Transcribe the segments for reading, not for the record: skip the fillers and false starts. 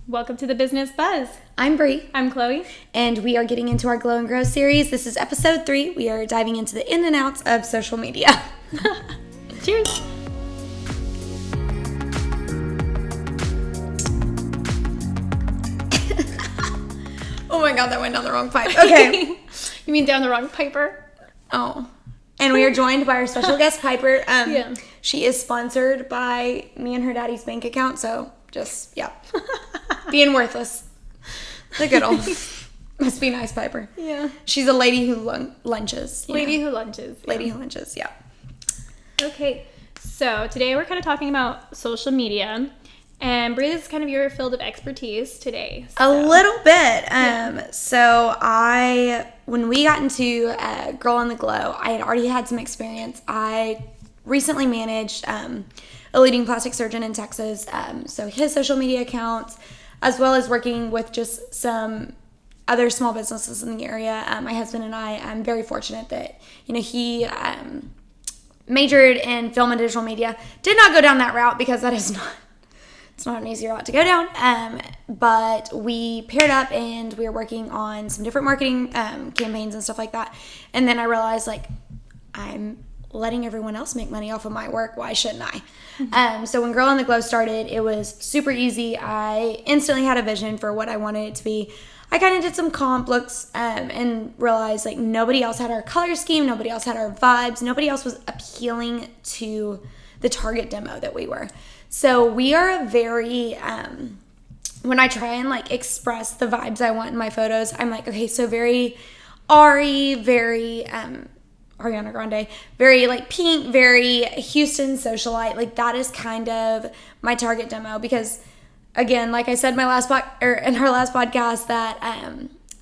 Welcome to the Business Buzz. I'm Bree. I'm Chloe. And we are getting into our Glow and Grow series. This is episode 3. We are diving into the in and outs of social media. Cheers. Oh my god, that went down the wrong pipe. Okay. You mean down the wrong piper? Oh. And we are joined by our special guest, Piper. Yeah. She is sponsored by me and her daddy's bank account, so just, yeah. Being worthless. The good old. Must be nice, Piper. Yeah. She's a lady who lunches. Lady who lunches. Yeah. Lady who lunches, yeah. Okay, so today we're kind of talking about social media. And Bree, this is kind of your field of expertise today. So. A little bit. So when we got into Girl on the Glow, I had already had some experience. I recently managed a leading plastic surgeon in Texas. So his social media accounts, as well as working with just some other small businesses in the area. My husband and I'm very fortunate that, he majored in film and digital media. Did not go down that route because that is not... It's not an easy route to go down, but we paired up and we were working on some different marketing campaigns and stuff like that. And then I realized, I'm letting everyone else make money off of my work. Why shouldn't I? Mm-hmm. So when Girl on the Glow started, it was super easy. I instantly had a vision for what I wanted it to be. I kind of did some comp looks and realized, nobody else had our color scheme. Nobody else had our vibes. Nobody else was appealing to the target demo that we were. So we are very, when I try and express the vibes I want in my photos, I'm okay, so very Ari, very Ariana Grande, very pink, very Houston socialite. That is kind of my target demo because, again, like I said in her last podcast, that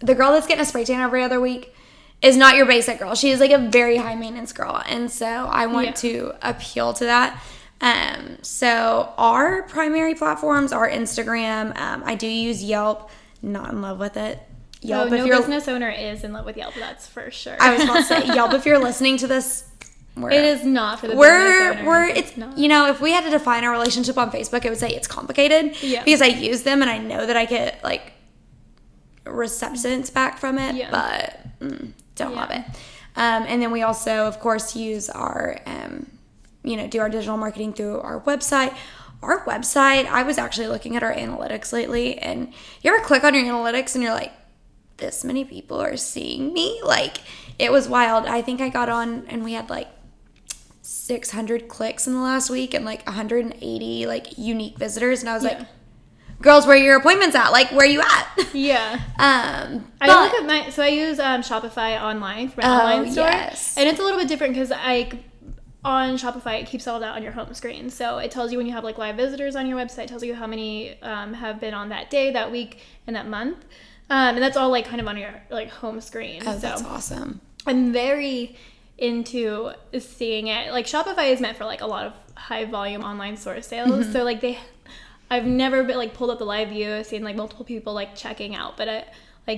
the girl that's getting a spray tan every other week is not your basic girl. She is a very high maintenance girl, and so I want to appeal to that. So our primary platforms are Instagram. I do use Yelp. Not in love with it. Yelp, no business owner is in love with Yelp. That's for sure. I was about to say Yelp. If you're listening to this, it is not for the business owners. It's not. If we had to define our relationship on Facebook, it would say it's complicated. Yeah. Because I use them and I know that I get receptance back from it, but don't love it. And then we also, of course, use our do our digital marketing through our website. Our website, I was actually looking at our analytics lately, and you ever click on your analytics and you're like, this many people are seeing me? It was wild. I think I got on and we had 600 clicks in the last week and 180 unique visitors, and I was like, girls, where are your appointments at? Where are you at? Yeah. I use Shopify online for my online store. Yes. And it's a little bit different because on Shopify, it keeps all that on your home screen. So it tells you when you have live visitors on your website. It tells you how many have been on that day, that week, and that month. And that's all kind of on your home screen. Oh, that's awesome. I'm very into seeing it. Shopify is meant for a lot of high volume online store sales. Mm-hmm. So I've never been pulled up the live view, seen multiple people checking out, but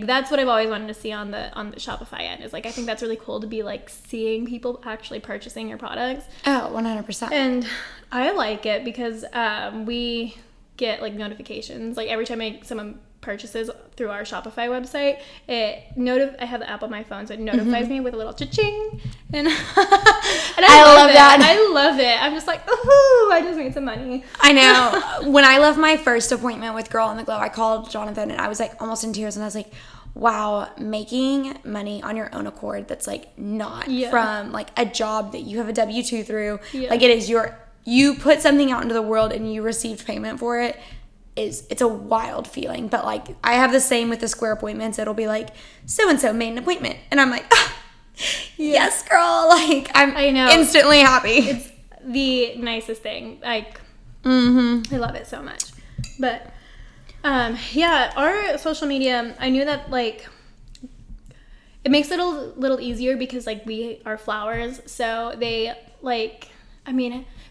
that's what I've always wanted to see on the Shopify end is I think that's really cool to be seeing people actually purchasing your products. Oh, 100%. And I like it because we get notifications every time someone purchases through our Shopify website. I have the app on my phone, so it notifies me with a little cha-ching, and I love that. I love it. I'm just ooh, I just made some money. I know. When I left my first appointment with Girl on the Glow, I called Jonathan and I was almost in tears, and I was wow, making money on your own accord that's not from a job that you have a W-2 through. Yeah. It is you put something out into the world and you received payment for it. It's a wild feeling. But I have the same with the Square appointments. It'll be so and so made an appointment, and I'm yes, girl. I know, instantly happy. It's the nicest thing. I love it so much. But our social media, I knew that it makes it a little easier because we are flowers, so they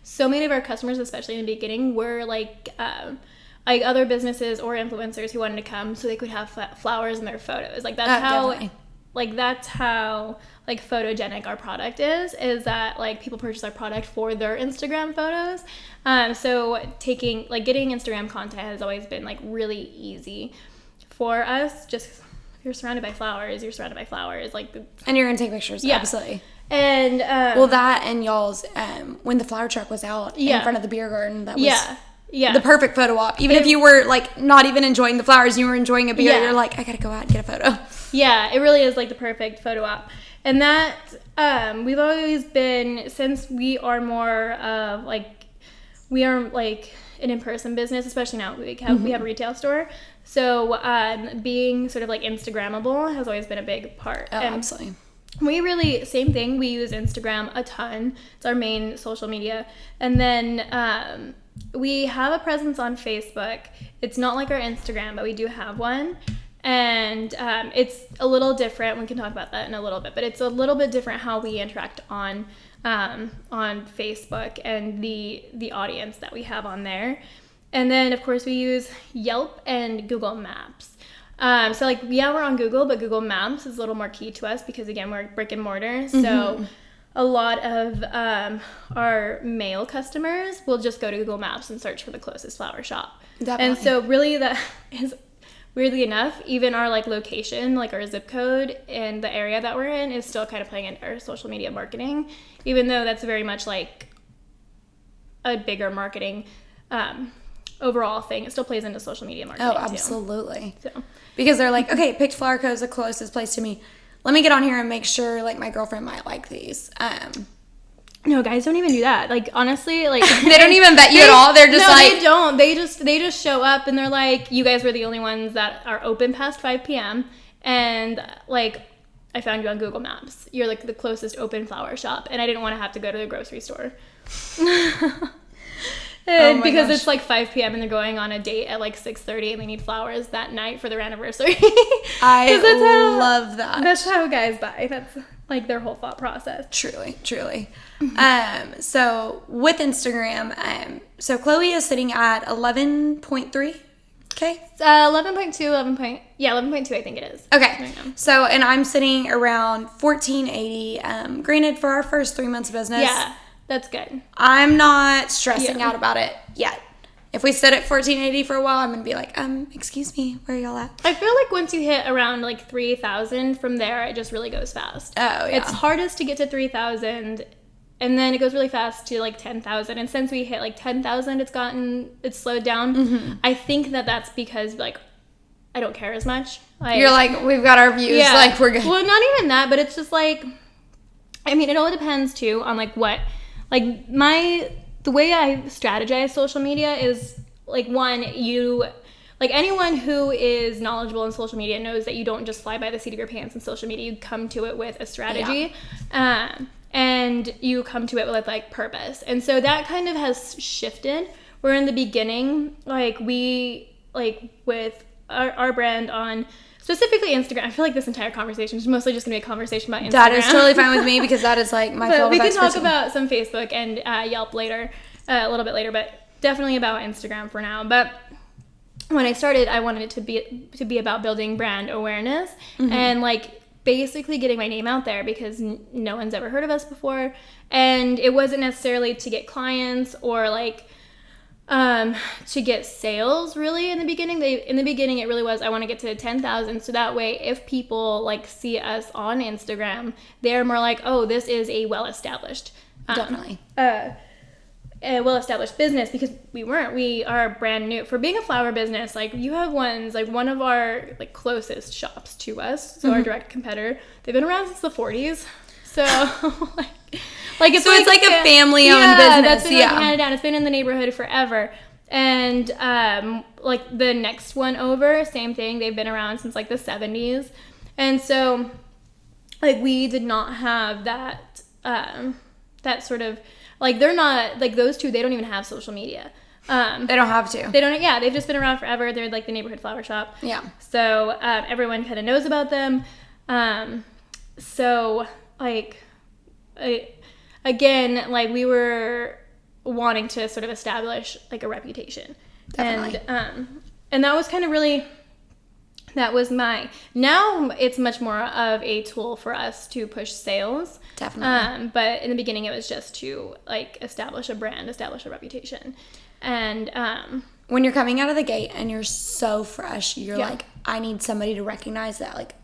so many of our customers, especially in the beginning, were other businesses or influencers who wanted to come so they could have flowers in their photos. That's how definitely. like that's how like photogenic our product is that like people purchase our product for their Instagram photos. So getting Instagram content has always been like really easy for us. Just if you're surrounded by flowers, like and you're gonna take pictures. Yeah, absolutely. And that and y'all's when the flower truck was out in front of the beer garden, that was the perfect photo op. Even if you were like not even enjoying the flowers, you were enjoying a beer, you're like, I gotta go out and get a photo. Yeah, it really is like the perfect photo op. And that we've always been, since we are more of like, we are like an in-person business, especially now we have a retail store. So being sort of like Instagrammable has always been a big part. Oh, absolutely. We really, same thing, we use Instagram a ton. It's our main social media. And then we have a presence on Facebook. It's not like our Instagram, but we do have one. And it's a little different. We can talk about that in a little bit, but it's a little bit different how we interact on Facebook and the audience that we have on there. And then, of course, we use Yelp and Google Maps. So like, yeah, we're on Google, but Google Maps is a little more key to us because, again, we're brick and mortar. So a lot of our male customers will just go to Google Maps and search for the closest flower shop. Definitely. And so really that is, weirdly enough, even our like location, like our zip code and the area that we're in is still kind of playing into our social media marketing, even though that's very much like a bigger marketing overall thing. It still plays into social media marketing. Oh, absolutely. Too. So. Because they're like, okay, picked Flower Co. is the closest place to me. Let me get on here and make sure like my girlfriend might like these. No, guys don't even do that. Like, honestly, like they don't even vet you at all. They're just they don't. They just show up and they're like, you guys were the only ones that are open past 5 p.m. And like, I found you on Google Maps. You're like the closest open flower shop, and I didn't want to have to go to the grocery store. And because it's like 5 p.m. and they're going on a date at like 6:30 and they need flowers that night for their anniversary. I love that. That's how guys buy. That's like their whole thought process. Truly. So with Instagram, so Chloé is sitting at 11.3. Okay. 11.2, 11.2 I think it is. Okay. Right now. So, and I'm sitting around 1480. Granted, for our first 3 months of business. Yeah. That's good. I'm not stressing out about it yet. If we sit at 1480 for a while, I'm going to be like, excuse me, where are y'all at? I feel like once you hit around like 3,000, from there, it just really goes fast. Oh, yeah. It's hardest to get to 3,000, and then it goes really fast to like 10,000. And since we hit like 10,000, it's slowed down. Mm-hmm. I think that's because like, I don't care as much. Like, you're like, we've got our views, like we're good. Well, not even that, but it's just like, I mean, it all depends too on like what, like the way I strategize social media is like, one, like anyone who is knowledgeable in social media knows that you don't just fly by the seat of your pants in social media. You come to it with a strategy, and you come to it with like purpose. And so that kind of has shifted. Where in the beginning, like with our brand on specifically Instagram, I feel like this entire conversation is mostly just going to be a conversation about Instagram. That is totally fine with me because that is like my field of expertise. We can talk about some Facebook and Yelp later, a little bit later, but definitely about Instagram for now. But when I started, I wanted it to be about building brand awareness and like basically getting my name out there because no one's ever heard of us before. And it wasn't necessarily to get clients or like to get sales really in the beginning. In the beginning, it really was, I want to get to 10,000. So that way, if people like see us on Instagram, they're more like, oh, this is a well-established, definitely, a well-established business, because we are brand new for being a flower business. Like you have ones, like one of our like closest shops to us. So our direct competitor, they've been around since the 40s. So like it's so it's like a family-owned business. That's been like handed down. It's been in the neighborhood forever. And like the next one over, same thing. They've been around since like the 70s. And so like we did not have that that sort of like, they're not like those two. They don't even have social media. They don't have to. They don't. Yeah, they've just been around forever. They're like the neighborhood flower shop. Yeah. So everyone kind of knows about them. So like. Again, like we were wanting to sort of establish like a reputation. Definitely. And that was kind of really That was now it's much more of a tool for us to push sales. Definitely. But in the beginning it was just to like establish a brand, establish a reputation. And when you're coming out of the gate and you're so fresh, you're Yeah. like, I need somebody to recognize that like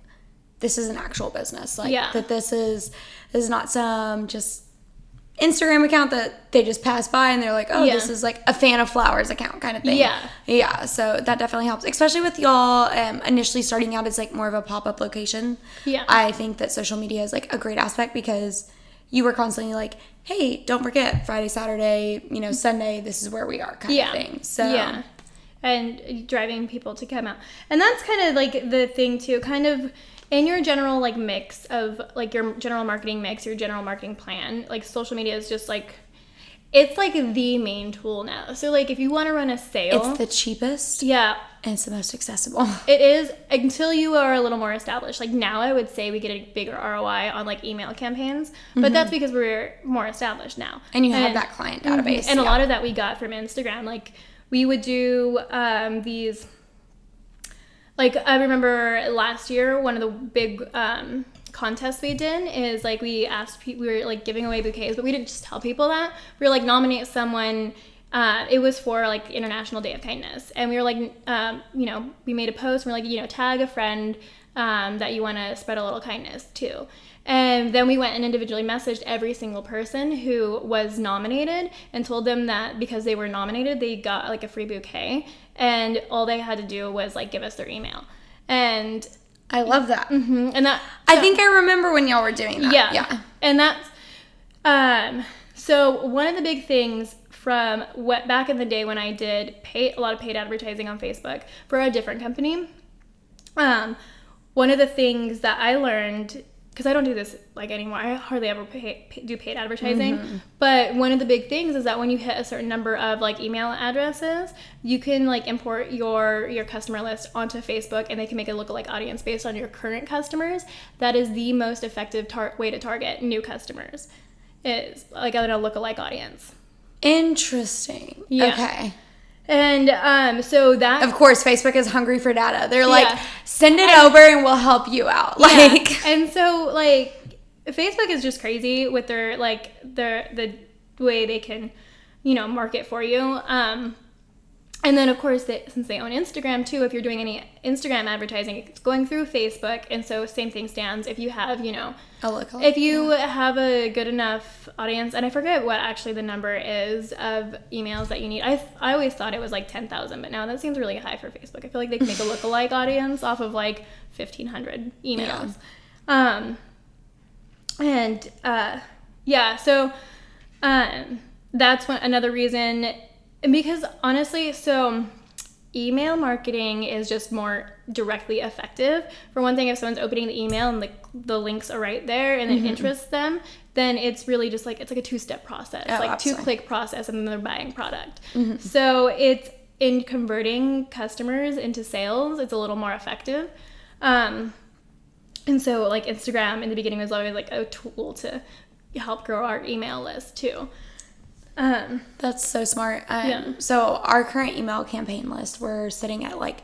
this is an actual business. Like Yeah. that this is not some just Instagram account that they just pass by and they're like, oh, Yeah. this is like a fan of flowers account kind of thing. Yeah. So that definitely helps, especially with y'all initially starting out as like more of a pop-up location. Yeah. I think that social media is like a great aspect because you were constantly like, hey, don't forget Friday, Saturday, Sunday, this is where we are kind of thing. So yeah, and driving people to come out, and that's kind of like the thing too, kind of in your general like mix of like your general marketing mix, your general marketing plan, like social media is just like, it's like the main tool now. So like if you want to run a sale, it's the cheapest. Yeah. And it's the most accessible. It is, until you are a little more established. Like now I would say we get a bigger ROI on like email campaigns, but that's because we're more established now. And you have that client database. And a lot of that we got from Instagram. Like we would do these, like I remember last year, one of the big contests we did is like we asked people, we were like giving away bouquets, but we didn't just tell people that. We were like nominate someone. It was for like International Day of Kindness, and we were like, we made a post. And we're like, tag a friend that you want to spread a little kindness to. And then we went and individually messaged every single person who was nominated and told them that because they were nominated, they got like a free bouquet, and all they had to do was like give us their email. And I love that. Mm-hmm, and that I think I remember when y'all were doing that. Yeah. And that's so one of the big things from what back in the day when I did a lot of paid advertising on Facebook for a different company. One of the things that I learned, because I don't do this like anymore, I hardly ever do paid advertising, but one of the big things is that when you hit a certain number of like email addresses, you can like import your customer list onto Facebook, and they can make a lookalike audience based on your current customers. That is the most effective way to target new customers, is like on a lookalike audience. Interesting. Yeah. Okay. And so that, of course, Facebook is hungry for data. They're like, send it over and we'll help you out. Like, and so like Facebook is just crazy with their like the way they can, market for you. And then of course since they own Instagram too, if you're doing any Instagram advertising, it's going through Facebook. And so same thing stands if you have, if you have a good enough audience, and I forget what actually the number is of emails that you need. I always thought it was like 10,000, but now that seems really high for Facebook. I feel like they can make a lookalike audience off of like 1,500 emails. So that's another reason. Because honestly, so email marketing is just more directly effective. For one thing, if someone's opening the email and the links are right there and it interests them, then it's really just like, it's like a two-step process, absolutely. 2-click process, and then they're buying product. So it's in converting customers into sales, it's a little more effective. And so like Instagram in the beginning was always like a tool to help grow our email list too. That's so smart. So our current email campaign list, we're sitting at like,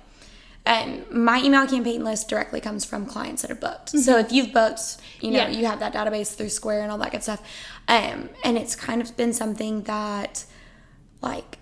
my email campaign list directly comes from clients that are booked. So if you've booked, you have that database through Square and all that good stuff. And it's kind of been something that like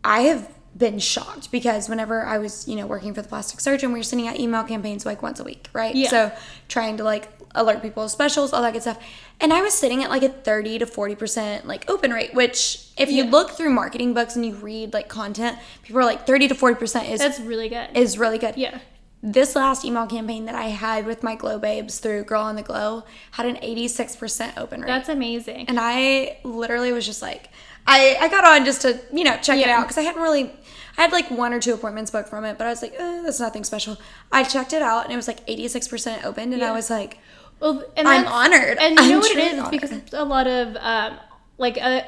I have been shocked, because whenever I was, working for the plastic surgeon, we were sending out email campaigns like once a week, right? Yeah. So trying to like alert people of specials, all that good stuff. And I was sitting at like a 30 to 40% like open rate, which if you look through marketing books and you read like content, people are like 30 to 40% that's really good. Is really good. Yeah. This last email campaign that I had with my Glow Babes through Girl on the Glow had an 86% open rate. That's amazing. And I literally was just like, I got on just to, check it out, because I had like 1 or 2 appointments booked from it, but I was like, that's nothing special. I checked it out and it was like 86% opened, and I was like, well, and I'm honored. And you know what it is? It's because a lot of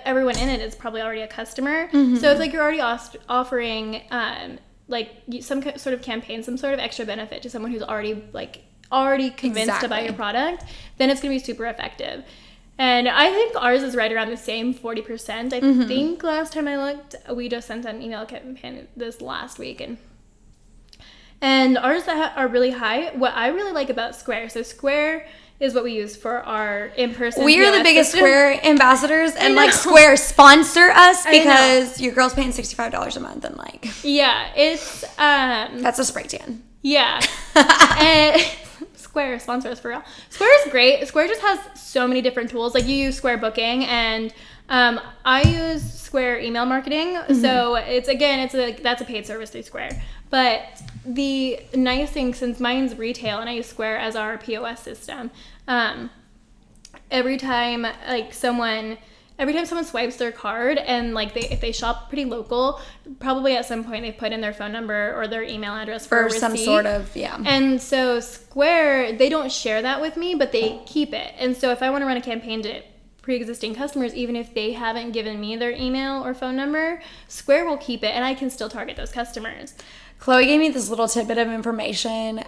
everyone in it is probably already a customer. So it's like you're already offering some sort of campaign, some sort of extra benefit to someone who's already convinced to buy your product. Then it's going to be super effective. And I think ours is right around the same 40%. I think last time I looked, we just sent an email campaign this last week, and And ours that are really high, what I really like about Square, so Square is what we use for our in-person We are POS the biggest system. Square ambassadors, and like Square sponsor us because your girl's paying $65 a month, and like yeah, it's that's a spray tan. Yeah. And Square sponsor us for real. Square is great. Square just has so many different tools. Like you use Square Booking, and I use Square email marketing. So it's that's a paid service through Square. But the nice thing, since mine's retail and I use Square as our POS system, every time someone swipes their card and if they shop pretty local, probably at some point they put in their phone number or their email address for a receipt. Some sort of, yeah. And so Square, they don't share that with me, but they keep it. And so if I want to run a campaign to pre-existing customers, even if they haven't given me their email or phone number, Square will keep it, and I can still target those customers. Chloe gave me this little tidbit of information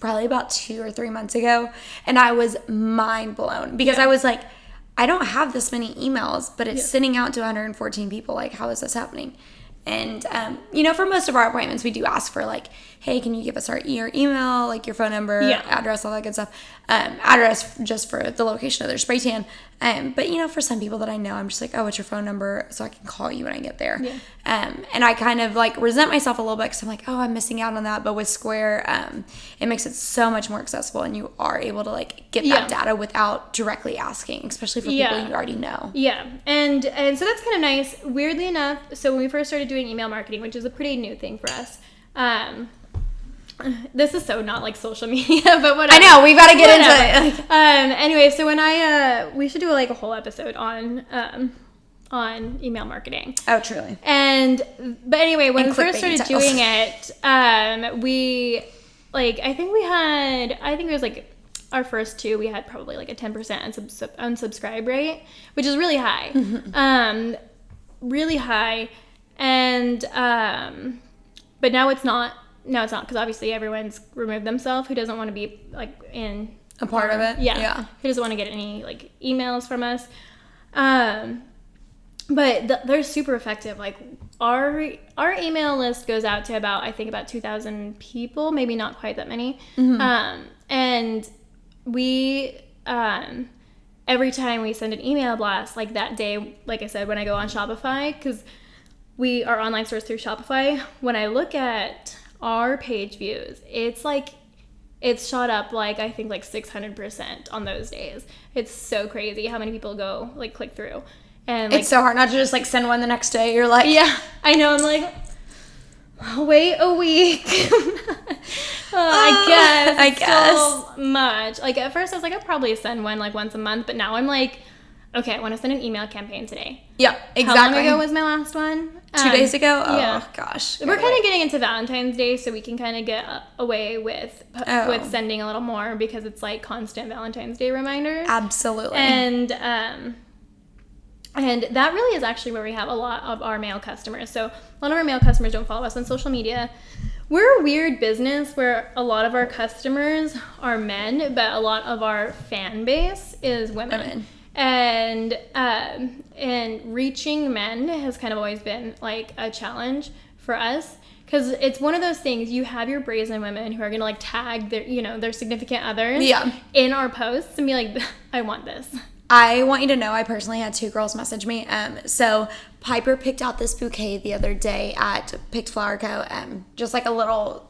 probably about 2 or 3 months ago, and I was mind blown because I was like, I don't have this many emails, but it's sending out to 114 people. Like, how is this happening? And, for most of our appointments, we do ask for hey, can you give us your email, your phone number, address, all that good stuff. Address just for the location of their spray tan. But, for some people that I know, I'm just like, oh, what's your phone number so I can call you when I get there. Yeah. And I kind of resent myself a little bit because I'm like, oh, I'm missing out on that. But with Square, it makes it so much more accessible, and you are able to get that data without directly asking, especially for people you already know. Yeah. And so that's kind of nice. Weirdly enough, so when we first started doing email marketing, which is a pretty new thing for us, this is so not social media, but whatever. I know, we've got to get into it. Anyway, so when we should do a whole episode on email marketing. Oh, truly. But anyway, when we first started doing it, we I think it was our first 2, we had probably a 10% unsubscribe rate, which is really high. Really high. And but now it's not. No, it's not, because obviously everyone's removed themselves who doesn't want to be in a part of it. Yeah. Who doesn't want to get any emails from us. But they're super effective. Our email list goes out to about 2,000 people, maybe not quite that many. And we every time we send an email blast, that day, like I said, when I go on Shopify, because we are online stores through Shopify, when I look at our page views, it's shot up I think 600% on those days. It's so crazy how many people go click through, and it's so hard not to just send one the next day. You're like, yeah, I know. I'm I'll wait a week. I guess so much. At first I was I'll probably send one once a month, but now I'm okay, I want to send an email campaign today. Yeah, exactly. How long ago was my last one? 2 days ago? Oh, yeah. Gosh. We're kind of getting into Valentine's Day, so we can kind of get away with sending a little more, because it's constant Valentine's Day reminders. Absolutely. And that really is actually where we have a lot of our male customers. So a lot of our male customers don't follow us on social media. We're a weird business where a lot of our customers are men, but a lot of our fan base is women. And reaching men has kind of always been a challenge for us, because it's one of those things. You have your brazen women who are gonna tag their significant others in our posts and be I want this. I want you to know, I personally had 2 girls message me. So Piper picked out this bouquet the other day at Picked Flower Co. Just a little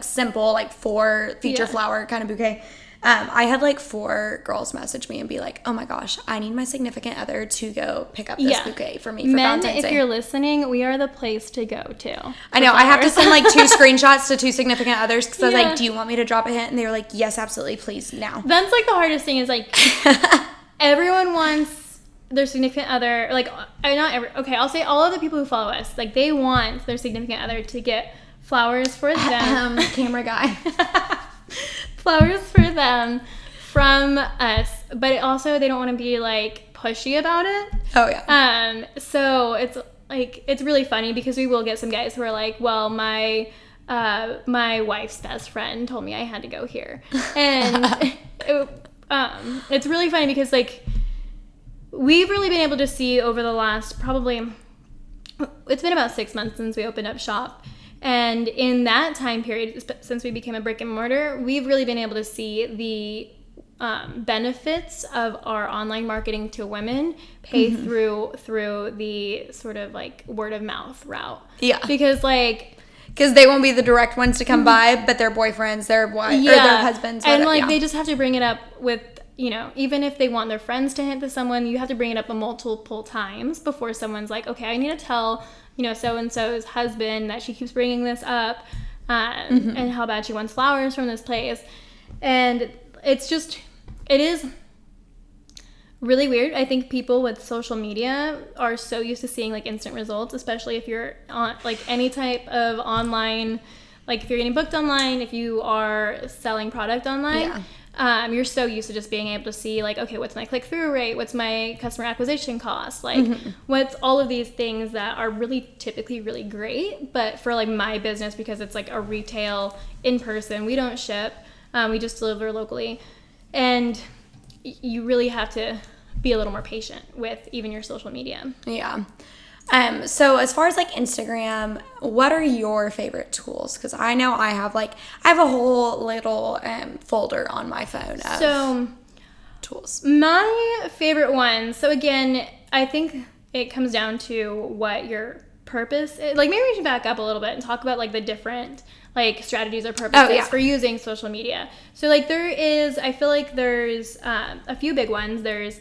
simple 4 feature flower kind of bouquet. I had 4 girls message me and be oh my gosh, I need my significant other to go pick up this bouquet for me for Valentine's Day. Men, if you're listening, we are the place to go to. I know. I have to send 2 screenshots to 2 significant others, because I was do you want me to drop a hint? And they were yes, absolutely, please, now. That's the hardest thing is everyone wants their significant other, I'll say all of the people who follow us, they want their significant other to get flowers for them. Camera guy. Flowers for them from us, but also they don't want to be pushy about it. Oh yeah. So it's really funny, because we will get some guys who are well, my wife's best friend told me I had to go here, and it's really funny because we've really been able to see over the last it's been about 6 months since we opened up shop, And in that time period, since we became a brick and mortar, we've really been able to see the benefits of our online marketing to women pay through the sort of like word of mouth route. Yeah. Because they won't be the direct ones to come by, but their boyfriends, their wives, or their husbands. And they just have to bring it up with, even if they want their friends to hint to someone, you have to bring it up multiple times before someone's like, okay, I need to tell, so-and-so's husband that she keeps bringing this up and how bad she wants flowers from this place. And it is really weird. I think people with social media are so used to seeing like instant results, especially if you're on like any type of online, like if you're getting booked online, if you are selling product online, you're so used to just being able to see like, okay, what's my click-through rate? What's my customer acquisition cost? Like what's all of these things that are really typically really great. But for like my business, because it's like a retail in person, we don't ship, we just deliver locally. And you really have to be a little more patient with even your social media. Yeah. So as far as like Instagram, what are your favorite tools? Because I know I have a whole little folder on my phone of tools. My favorite ones. So again, I think it comes down to what your purpose is. Like maybe we should back up a little bit and talk about like the different like strategies or purposes for using social media. So like I feel like there's a few big ones. There's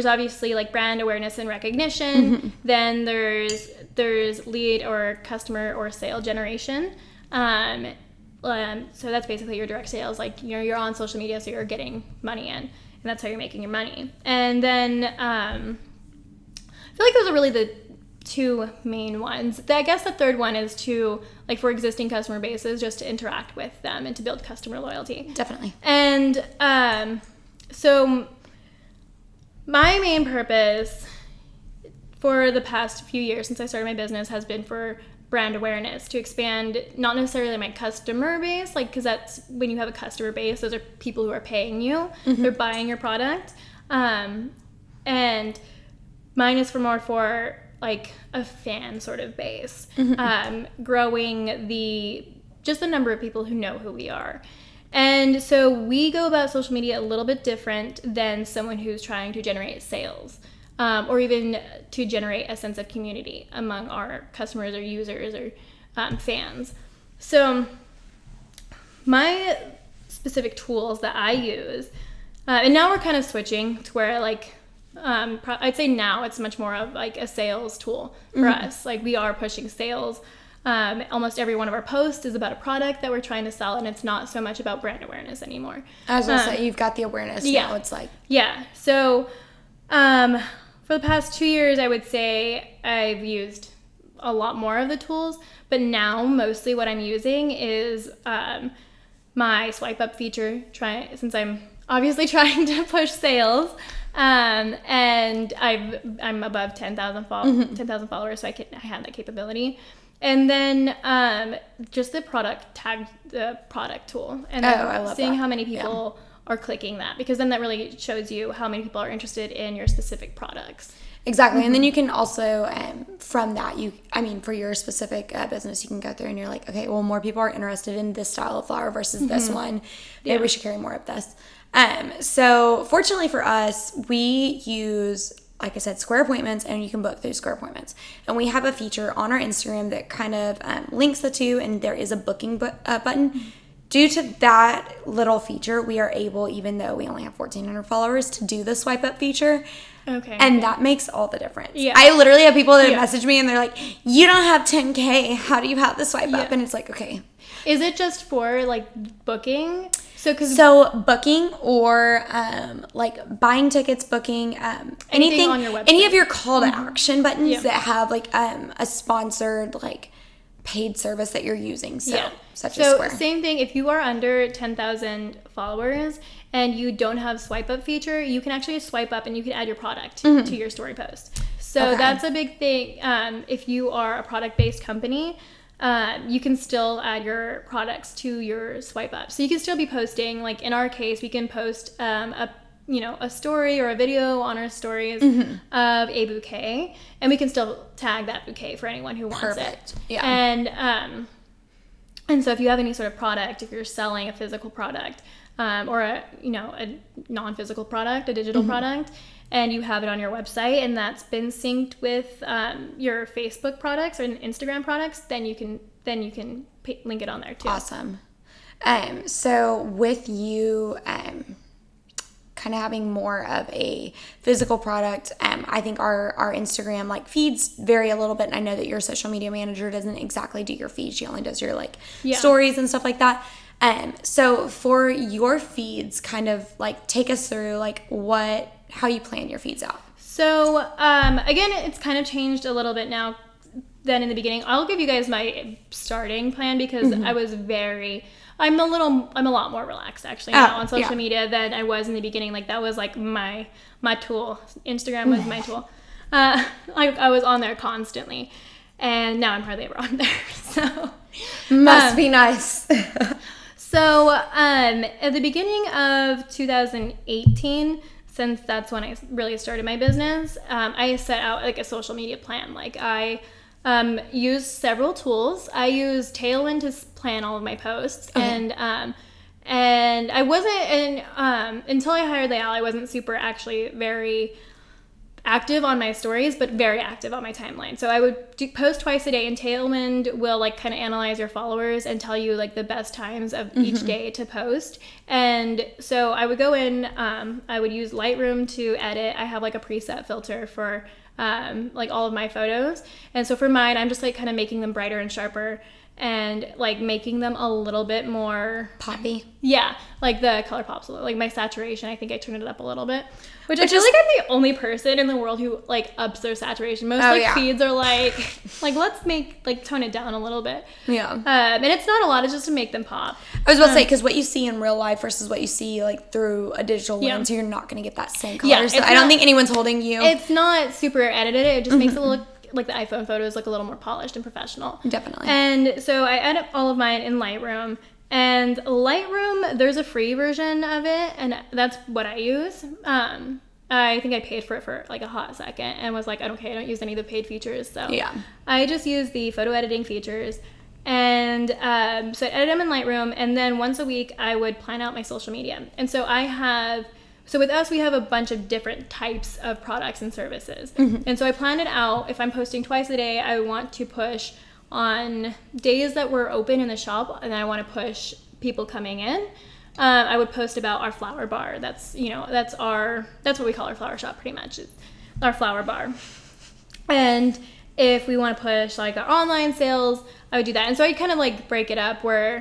obviously like brand awareness and recognition. Then there's lead or customer or sale generation. So that's basically your direct sales. Like you're on social media, so you're getting money in, and that's how you're making your money. And then I feel like those are really the two main ones. I guess the third one is to like for existing customer bases, just to interact with them and to build customer loyalty. Definitely. And so my main purpose for the past few years since I started my business has been for brand awareness, to expand not necessarily my customer base, like because that's when you have a customer base, those are people who are paying you, they're buying your product, and mine is for like a fan sort of base, growing the number of people who know who we are. And so we go about social media a little bit different than someone who's trying to generate sales, or even to generate a sense of community among our customers or users or fans. So my specific tools that I use, and now we're kind of switching to where like, I'd say now it's much more of like a sales tool for us. Like we are pushing sales. Almost every one of our posts is about a product that we're trying to sell, and it's not so much about brand awareness anymore. I was going to say, you've got the awareness now, it's like. Yeah. So for the past 2 years, I would say I've used a lot more of the tools, but now mostly what I'm using is my swipe up feature, since I'm obviously trying to push sales. And I'm above 10,000 followers, so I have that capability. And then just the product tool, and I love seeing that. how many people are clicking that, because then that really shows you how many people are interested in your specific products. Exactly. And then you can also, from that, for your specific business, you can go through and you're like, okay, well, more people are interested in this style of flower versus this one. Maybe we should carry more of this. So fortunately for us, we use, like I said, Square Appointments, and you can book through Square Appointments. And we have a feature on our Instagram that kind of links the two, and there is a booking button. Due to that little feature, we are able, even though we only have 1,400 followers, to do the swipe up feature. Okay. And that makes all the difference. Yeah. I literally have people that message me and they're like, you don't have 10K. How do you have the swipe up? And it's like, okay. Is it just for like booking? So booking or like buying tickets, booking, anything on your website. Any of your call to action buttons that have like a sponsored like paid service that you're using. So such as Square. Same thing, if you are under 10,000 followers and you don't have swipe up feature, you can actually swipe up and you can add your product to your story post. So that's a big thing. If you are a product based company, you can still add your products to your swipe up. So you can still be posting, like in our case, we can post a a story or a video on our stories of a bouquet, and we can still tag that bouquet for anyone who wants Perfect. it. Yeah. And so if you have any sort of product, if you're selling a physical product, or a non-physical product, a digital product, and you have it on your website and that's been synced with your Facebook products or Instagram products, then you can link it on there too. Awesome. So with you kind of having more of a physical product, I think our Instagram like feeds vary a little bit, and I know that your social media manager doesn't exactly do your feeds. She only does your stories and stuff like that. So for your feeds, kind of like take us through like how you plan your feeds out. So again, it's kind of changed a little bit now than in the beginning. I'll give you guys my starting plan because I'm a lot more relaxed actually now on social media than I was in the beginning. Like that was like my tool. Instagram was my tool. I was on there constantly, and now I'm hardly ever on there. So must be nice. So at the beginning of 2018, since that's when I really started my business, I set out like a social media plan. Like I used several tools. I used Tailwind to plan all of my posts, and I wasn't until I hired Leal, I wasn't super actually very active on my stories, but very active on my timeline. So I would post twice a day, and Tailwind will like kind of analyze your followers and tell you like the best times of each day to post. And so I would go in, I would use Lightroom to edit. I have like a preset filter for like all of my photos. And so for mine, I'm just like kind of making them brighter and sharper and like making them a little bit more poppy. Yeah, like the color pops a little. Like my saturation, I think I turned it up a little bit. Which I feel like I'm the only person in the world who like ups their saturation. Most feeds are like let's tone it down a little bit. Yeah. And it's not a lot, it's just to make them pop. I was about to say, because what you see in real life versus what you see like through a digital lens, you're not going to get that same color. Yeah, so I don't think anyone's holding you. It's not super edited. It just makes it look like the iPhone photos look a little more polished and professional. Definitely. And so I edit all of mine in Lightroom. And Lightroom, there's a free version of it, and that's what I use. I think I paid for it for like a hot second and was like, I don't use any of the paid features. So I just use the photo editing features. And so I edit them in Lightroom, and then once a week I would plan out my social media. And so with us, we have a bunch of different types of products and services. And so I planned it out. If I'm posting twice a day, I want to push on days that we're open in the shop, and I want to push people coming in. I would post about our flower bar. That's what we call our flower shop pretty much. It's our flower bar. And if we want to push like our online sales, I would do that. And so I'd kind of like break it up where,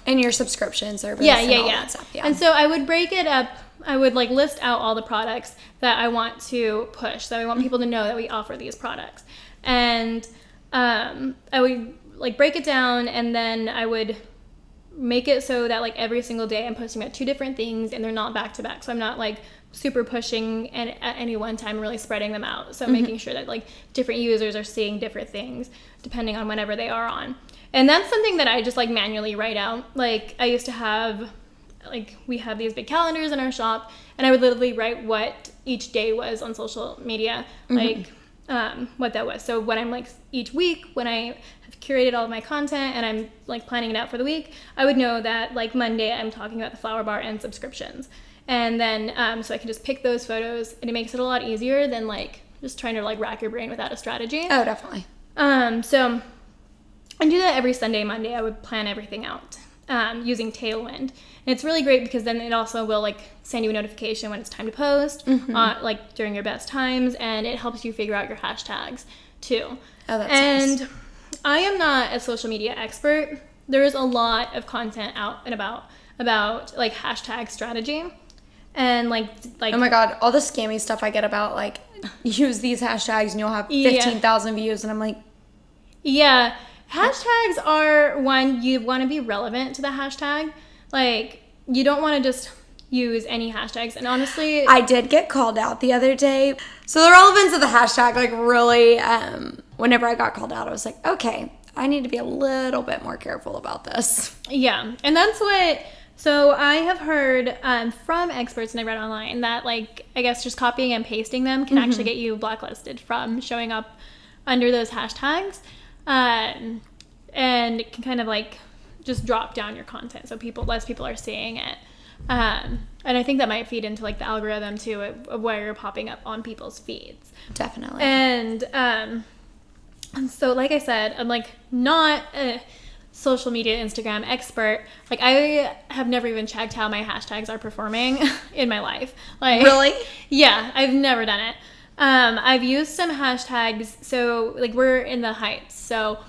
and your subscription service and all that stuff. Yeah. And so I would break it up. I would like list out all the products that I want to push. So I want people to know that we offer these products. And I would like break it down, and then I would make it so that like every single day I'm posting about 2 different things, and they're not back to back. So I'm not like super pushing at any one time, really spreading them out. So making sure that like different users are seeing different things depending on whenever they are on. And that's something that I just like manually write out. Like I used to have, like we have these big calendars in our shop, and I would literally write what each day was on social media, like what that was. So when I'm like each week, when I have curated all of my content and I'm like planning it out for the week, I would know that like Monday I'm talking about the flower bar and subscriptions. And then so I can just pick those photos, and it makes it a lot easier than like just trying to like rack your brain without a strategy. Oh, definitely. So I do that every Sunday, Monday. I would plan everything out using Tailwind. And it's really great because then it also will like send you a notification when it's time to post, like during your best times, and it helps you figure out your hashtags too. Oh, that's nice. And I am not a social media expert. There's a lot of content out and about like hashtag strategy. And like oh my god, all the scammy stuff I get about like use these hashtags and you'll have 15,000 views, and I'm like, hashtags are one, you want to be relevant to the hashtag. Like you don't want to just use any hashtags. And honestly, I did get called out the other day. So the relevance of the hashtag, like really, whenever I got called out, I was like, okay, I need to be a little bit more careful about this. Yeah, and that's what. So I have heard from experts, and I read online, that like I guess just copying and pasting them can actually get you blacklisted from showing up under those hashtags, and it can kind of like just drop down your content, so less people are seeing it. And I think that might feed into like the algorithm too of where you're popping up on people's feeds. Definitely. And so like I said, I'm like not a social media Instagram expert. Like I have never even checked how my hashtags are performing in my life. Like, really? Yeah, I've never done it. I've used some hashtags. So like we're in the Heights. So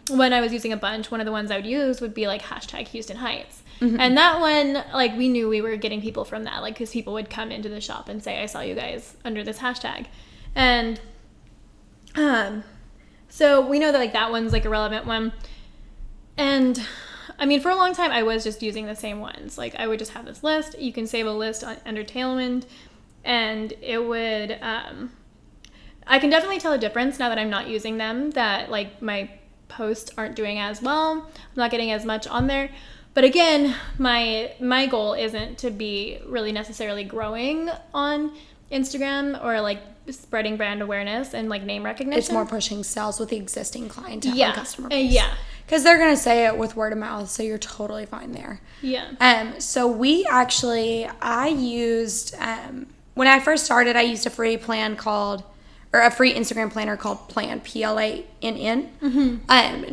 when I was using a bunch, one of the ones I would use would be like hashtag Houston Heights. And that one, like we knew we were getting people from that, like because people would come into the shop and say, I saw you guys under this hashtag. And so we know that like that one's like a relevant one. And I mean, for a long time, I was just using the same ones. Like I would just have this list. You can save a list under Tailwind, and it would, I can definitely tell a difference now that I'm not using them, that like my posts aren't doing as well. I'm not getting as much on there. But again, my goal isn't to be really necessarily growing on Instagram or like spreading brand awareness and like name recognition. It's more pushing sales with the existing clientele and customer base. Yeah. Because they're going to say it with word of mouth, so you're totally fine there. Yeah. So I used, when I first started, I used a free plan a free Instagram planner called Plan, PLANN.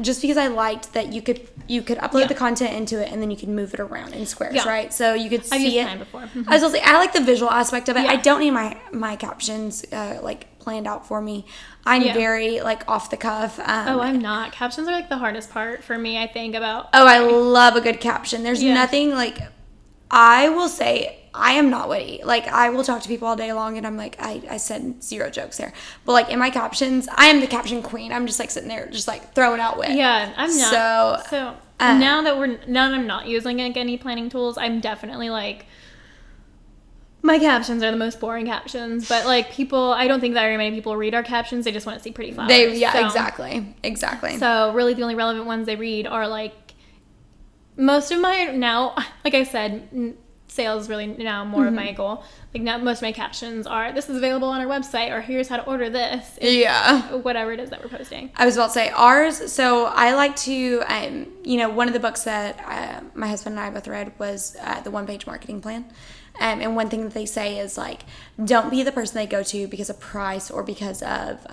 Just because I liked that you could upload the content into it and then you could move it around in squares, right? So you could see I've used it. Plan before. I was gonna say, I like the visual aspect of it. Yeah. I don't need my captions like planned out for me. I'm very like off the cuff. I'm not. Captions are like the hardest part for me, I think, about. Oh, I love a good caption. There's nothing like, I will say, I am not witty. Like, I will talk to people all day long, and I'm like, I said 0 jokes there. But, like, in my captions, I am the caption queen. I'm just, like, sitting there, just, like, throwing out wit. Yeah, I'm not. So now that I'm not using, like, any planning tools, I'm definitely, like, my captions are the most boring captions. But, like, I don't think that very many people read our captions. They just want to see pretty flowers. Exactly. So, really, the only relevant ones they read are, like, most of my, now, like I said, sales really now more of my goal. Like now most of my captions are, this is available on our website, or here's how to order this. Whatever it is that we're posting. I was about to say ours. So I like to, one of the books that my husband and I both read was the One Page Marketing Plan. And one thing that they say is like, don't be the person they go to because of price or because of,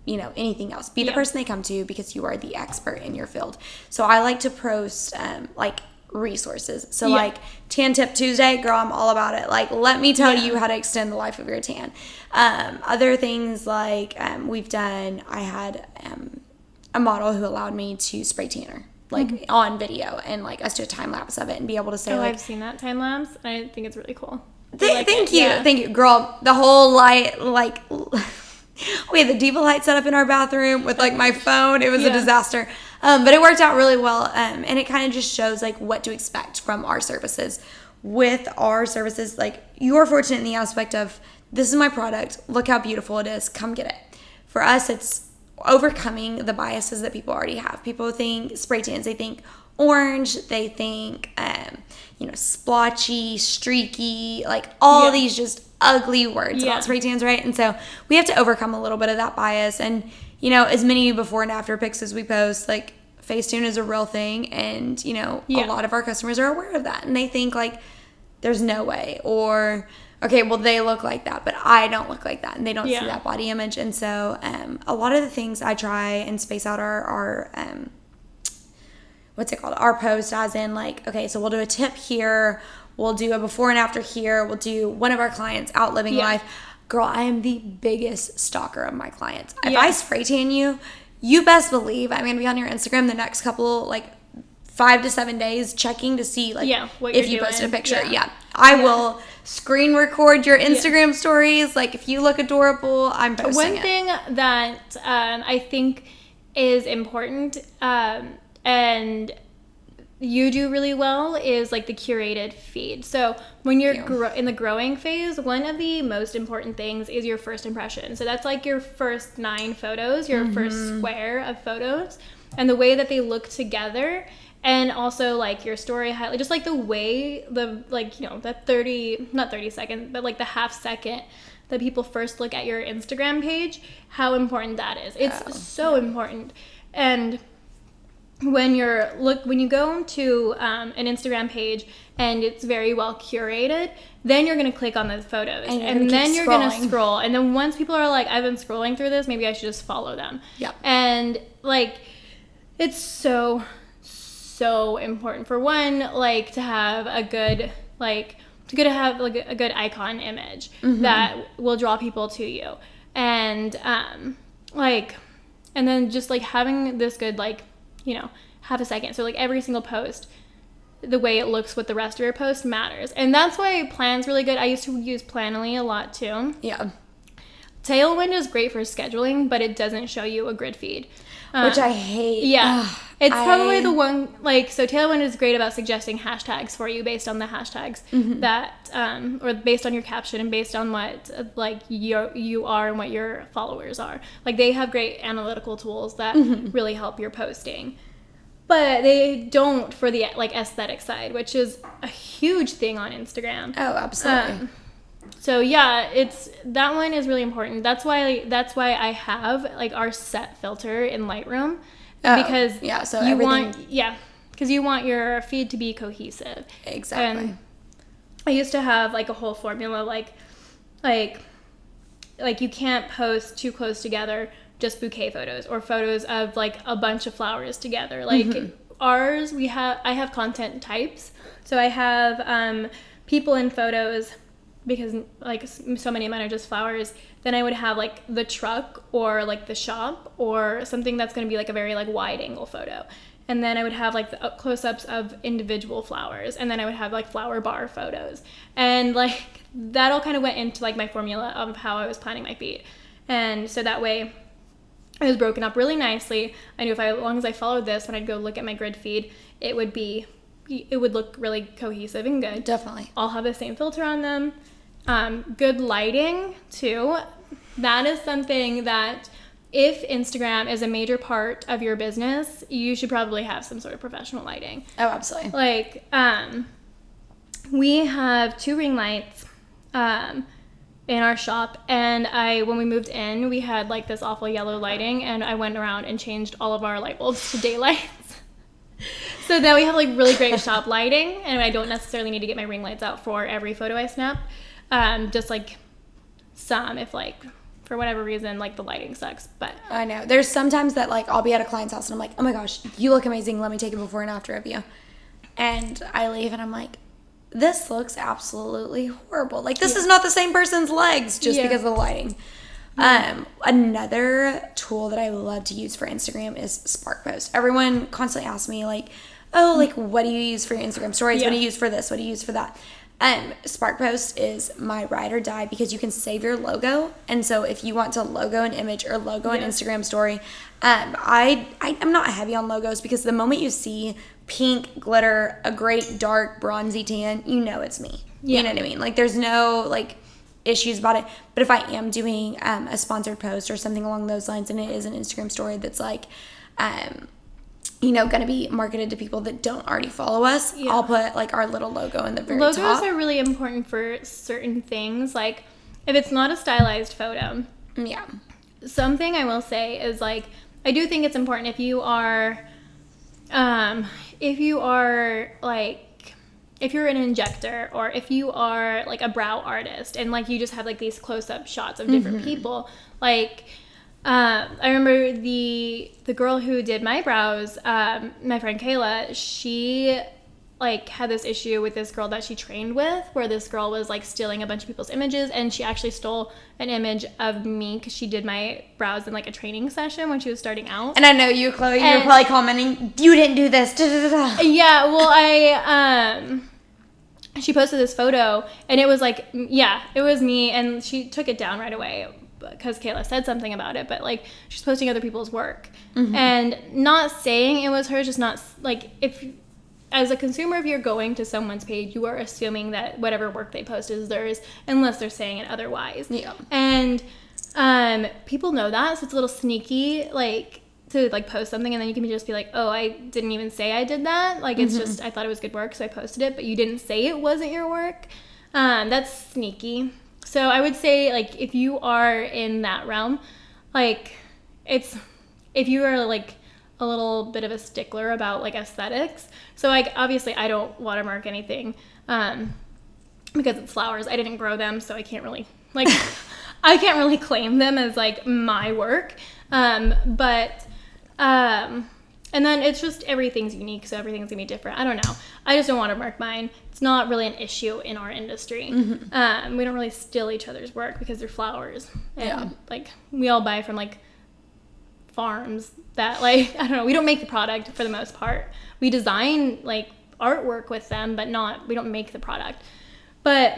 anything else. Be the person they come to because you are the expert in your field. So I like to post like resources. So like Tan Tip Tuesday, girl, I'm all about it. Like, let me tell you how to extend the life of your tan. Other things like I had a model who allowed me to spray tanner. Like on video, and like us do a time lapse of it and be able to say, like, I've seen that time lapse. I think it's really cool. Thank you, girl. The whole light, like, we had the diva light set up in our bathroom with like my phone. It was a disaster, but it worked out really well. And it kind of just shows like what to expect from our services. With our services, like, you're fortunate in the aspect of, this is my product. Look how beautiful it is. Come get it. For us, it's overcoming the biases that people already have. People think spray tans, they think orange, they think splotchy, streaky, like all these just ugly words about spray tans, right? And so we have to overcome a little bit of that bias. And as many before and after pics as we post, like, Facetune is a real thing, and a lot of our customers are aware of that, and they think like, there's no way, or okay, well, they look like that, but I don't look like that, and they don't see that body image. And so a lot of the things I try and space out are our post, as in like, okay, so we'll do a tip here, we'll do a before and after here, we'll do one of our clients out living life. Girl, I am the biggest stalker of my clients. If I spray tan you, you best believe I'm gonna be on your Instagram the next couple, like, 5 to 7 days, checking to see like if you posted a picture. I will screen record your Instagram stories. Like, if you look adorable, I'm posting One thing that I think is important, and you do really well, is like the curated feed. So when you're in the growing phase, one of the most important things is your first impression. So that's like your first 9 photos, your first square of photos, and the way that they look together And also like your story highlight, just like the way the like, you know, that 30, not 30 seconds, but like the half second that people first look at your Instagram page, how important that is. It's so important. And when you go to an Instagram page and it's very well curated, then you're going to click on the photos and then you're going to scroll. And then once people are like, I've been scrolling through this, maybe I should just follow them. Yeah. And like, it's so important, for one, like to have a good, like to have like a good icon image that will draw people to you. And like, and then just like having this good, like, you know, half a second. So like every single post, the way it looks with the rest of your post matters. And that's why Plan's really good. I used to use Planoly a lot too. Yeah. Tailwind is great for scheduling, but it doesn't show you a grid feed. Which I hate. Yeah. It's probably the one, like, so Tailwind is great about suggesting hashtags for you based on the hashtags that, or based on your caption and based on what, like, you are and what your followers are. Like, they have great analytical tools that really help your posting. But they don't for the, like, aesthetic side, which is a huge thing on Instagram. Oh, absolutely. So yeah, that one is really important. That's why I have like our set filter in Lightroom, because so because you want your feed to be cohesive. Exactly. And I used to have like a whole formula like you can't post too close together, just bouquet photos or photos of like a bunch of flowers together. Like ours, I have content types. So I have people in photos, because like so many of mine are just flowers. Then I would have like the truck or like the shop or something that's going to be like a very like wide angle photo. And then I would have like the close-ups of individual flowers. And then I would have like flower bar photos. And like that all kind of went into like my formula of how I was planning my feed. And so that way it was broken up really nicely. I knew as long as I followed this, when I'd go look at my grid feed, it would look really cohesive and good. Definitely. All have the same filter on them. Good lighting too. That is something that if Instagram is a major part of your business, you should probably have some sort of professional lighting. Oh, absolutely. Like, we have 2 ring lights in our shop, and when we moved in, we had like this awful yellow lighting, and I went around and changed all of our light bulbs to daylights. So now we have like really great shop lighting, and I don't necessarily need to get my ring lights out for every photo I snap. Just like some, if like for whatever reason like the lighting sucks. But I know there's sometimes that like I'll be at a client's house and I'm like, oh my gosh, you look amazing, let me take a before and after of you, and I leave and I'm like, this looks absolutely horrible. Like this is not the same person's legs just because of the lighting. Another tool that I love to use for Instagram is Spark Post. Everyone constantly asks me like, oh, like what do you use for your Instagram stories? What do you use for this? What do you use for that? Spark Post is my ride or die, because you can save your logo. And so if you want to logo an image or logo an Instagram story, I'm not heavy on logos, because the moment you see pink glitter, a great dark bronzy tan, you know it's me. You know what I mean? Like there's no like issues about it. But if I am doing a sponsored post or something along those lines, and it is an Instagram story that's like going to be marketed to people that don't already follow us, I'll put like our little logo in the very top. Logos are really important for certain things. Like if it's not a stylized photo. Yeah. Something I will say is like, I do think it's important if you are like, if you're an injector, or if you are like a brow artist and like you just have like these close-up shots of different people, like I remember the girl who did my brows, my friend Kayla, she like had this issue with this girl that she trained with, where this girl was like stealing a bunch of people's images, and she actually stole an image of me because she did my brows in like a training session when she was starting out. And I know you, Chloe, you're probably commenting, you didn't do this. Da, da, da, da. Yeah, well, she posted this photo, and it was like, it was me, and she took it down right away because Kayla said something about it, but like she's posting other people's work and not saying it was her, just not like, if as a consumer, if you're going to someone's page, you are assuming that whatever work they post is theirs, unless they're saying it otherwise. Yeah. And people know that, so it's a little sneaky. Like, to like post something and then you can just be like, oh, I didn't even say I did that. Like, it's just, I thought it was good work, so I posted it, but you didn't say it wasn't your work. That's sneaky. So I would say, like, if you are in that realm, like, if you are like a little bit of a stickler about like aesthetics. So like, obviously I don't watermark anything, because it's flowers. I didn't grow them, so I can't really like, I can't really claim them as like my work. And then it's just everything's unique, so everything's gonna be different. I don't know. I just don't want to mark mine. It's not really an issue in our industry. We don't really steal each other's work because they're flowers. And like, we all buy from like farms that like, I don't know, we don't make the product for the most part. We design like artwork with them, but we don't make the product. But